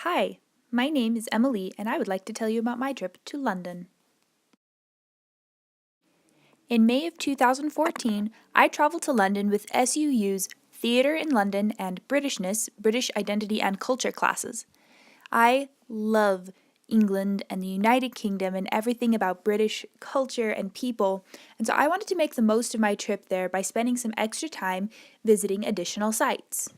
Hi, my name is Emily and I would like to tell you about my trip to London. In May of 2014, I traveled to London with SUU's Theatre in London and Britishness, British Identity and Culture classes. I love England and the United Kingdom and everything about British culture and people, and so I wanted to make the most of my trip there by spending some extra time visiting additional sites.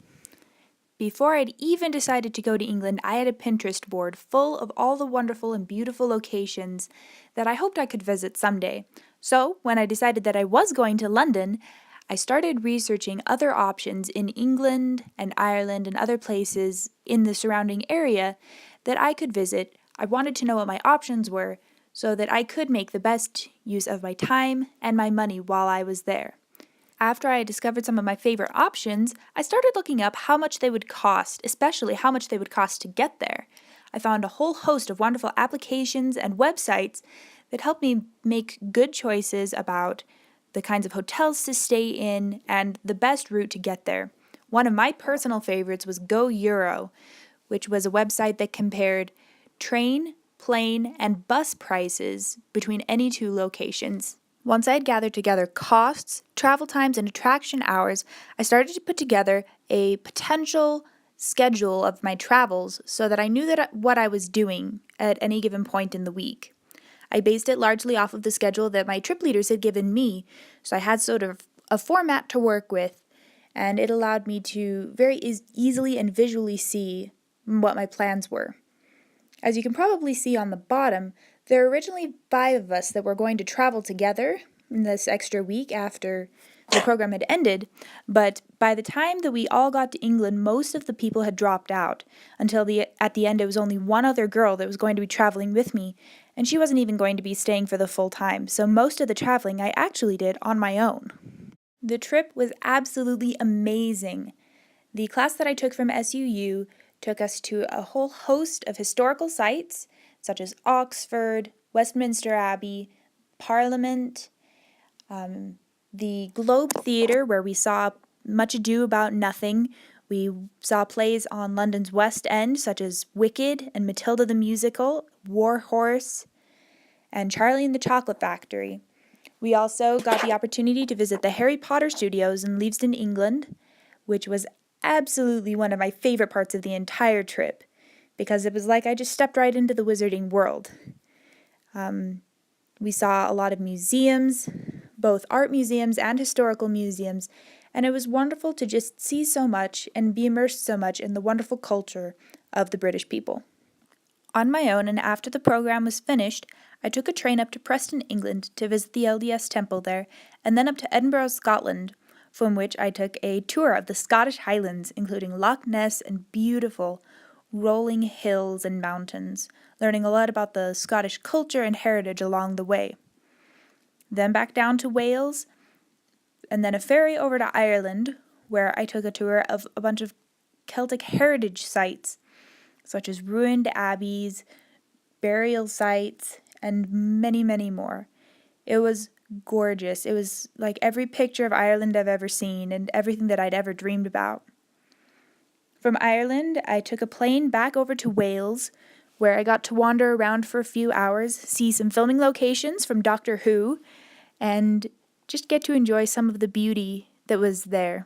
Before I'd even decided to go to England, I had a Pinterest board full of all the wonderful and beautiful locations that I hoped I could visit someday. So, when I decided that I was going to London, I started researching other options in England and Ireland and other places in the surrounding area that I could visit. I wanted to know what my options were so that I could make the best use of my time and my money while I was there. After I had discovered some of my favorite options, I started looking up how much they would cost, especially how much they would cost to get there. I found a whole host of wonderful applications and websites that helped me make good choices about the kinds of hotels to stay in and the best route to get there. One of my personal favorites was Go Euro, which was a website that compared train, plane, and bus prices between any two locations. Once I had gathered together costs, travel times, and attraction hours, I started to put together a potential schedule of my travels so that I knew what I was doing at any given point in the week. I based it largely off of the schedule that my trip leaders had given me, so I had sort of a format to work with, and it allowed me to very easily and visually see what my plans were. As you can probably see on the bottom, there were originally 5 of us that were going to travel together in this extra week after the program had ended, but by the time that we all got to England, most of the people had dropped out, until at the end it was only one other girl that was going to be traveling with me, and she wasn't even going to be staying for the full time, so most of the traveling I actually did on my own. The trip was absolutely amazing. The class that I took from SUU took us to a whole host of historical sites, such as Oxford, Westminster Abbey, Parliament, the Globe Theatre, where we saw Much Ado About Nothing. We saw plays on London's West End, such as Wicked and Matilda the Musical, War Horse, and Charlie and the Chocolate Factory. We also got the opportunity to visit the Harry Potter studios in Leavesden, England, which was absolutely one of my favorite parts of the entire trip, because it was like I just stepped right into the wizarding world. We saw a lot of museums, both art museums and historical museums, and it was wonderful to just see so much and be immersed so much in the wonderful culture of the British people. On my own, and after the program was finished, I took a train up to Preston, England to visit the LDS temple there, and then up to Edinburgh, Scotland, from which I took a tour of the Scottish Highlands, including Loch Ness and beautiful rolling hills and mountains, learning a lot about the Scottish culture and heritage along the way. Then back down to Wales, and then a ferry over to Ireland, where I took a tour of a bunch of Celtic heritage sites, such as ruined abbeys, burial sites, and many, many more. It was gorgeous. It was like every picture of Ireland I've ever seen and everything that I'd ever dreamed about. From Ireland, I took a plane back over to Wales, where I got to wander around for a few hours, see some filming locations from Doctor Who, and just get to enjoy some of the beauty that was there.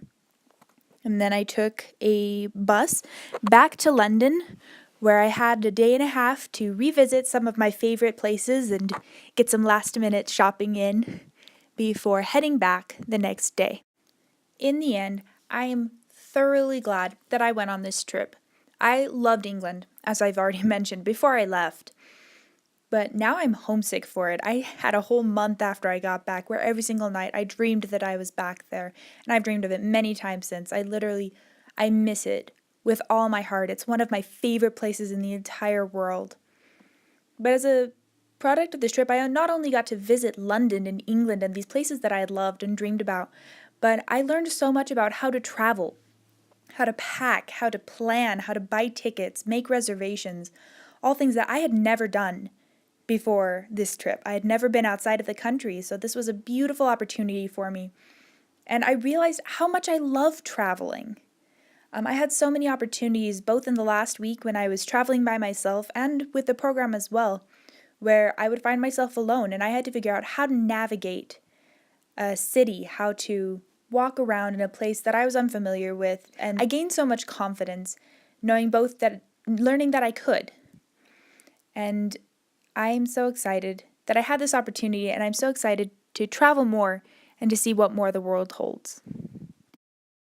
And then I took a bus back to London, where I had a day and a half to revisit some of my favorite places and get some last-minute shopping in before heading back the next day. In the end, I am thoroughly glad that I went on this trip. I loved England, as I've already mentioned before I left, but now I'm homesick for it. I had a whole month after I got back where every single night I dreamed that I was back there, and I've dreamed of it many times since. I miss it with all my heart. It's one of my favorite places in the entire world. But as a product of this trip, I not only got to visit London and England and these places that I had loved and dreamed about, but I learned so much about how to travel, how to pack, how to plan, how to buy tickets, make reservations, all things that I had never done before this trip. I had never been outside of the country, so this was a beautiful opportunity for me. And I realized how much I love traveling. I had so many opportunities both in the last week when I was traveling by myself and with the program as well, where I would find myself alone and I had to figure out how to navigate a city, how to walk around in a place that I was unfamiliar with. And I gained so much confidence knowing both that, learning that I could. And I'm so excited that I had this opportunity, and I'm so excited to travel more and to see what more the world holds.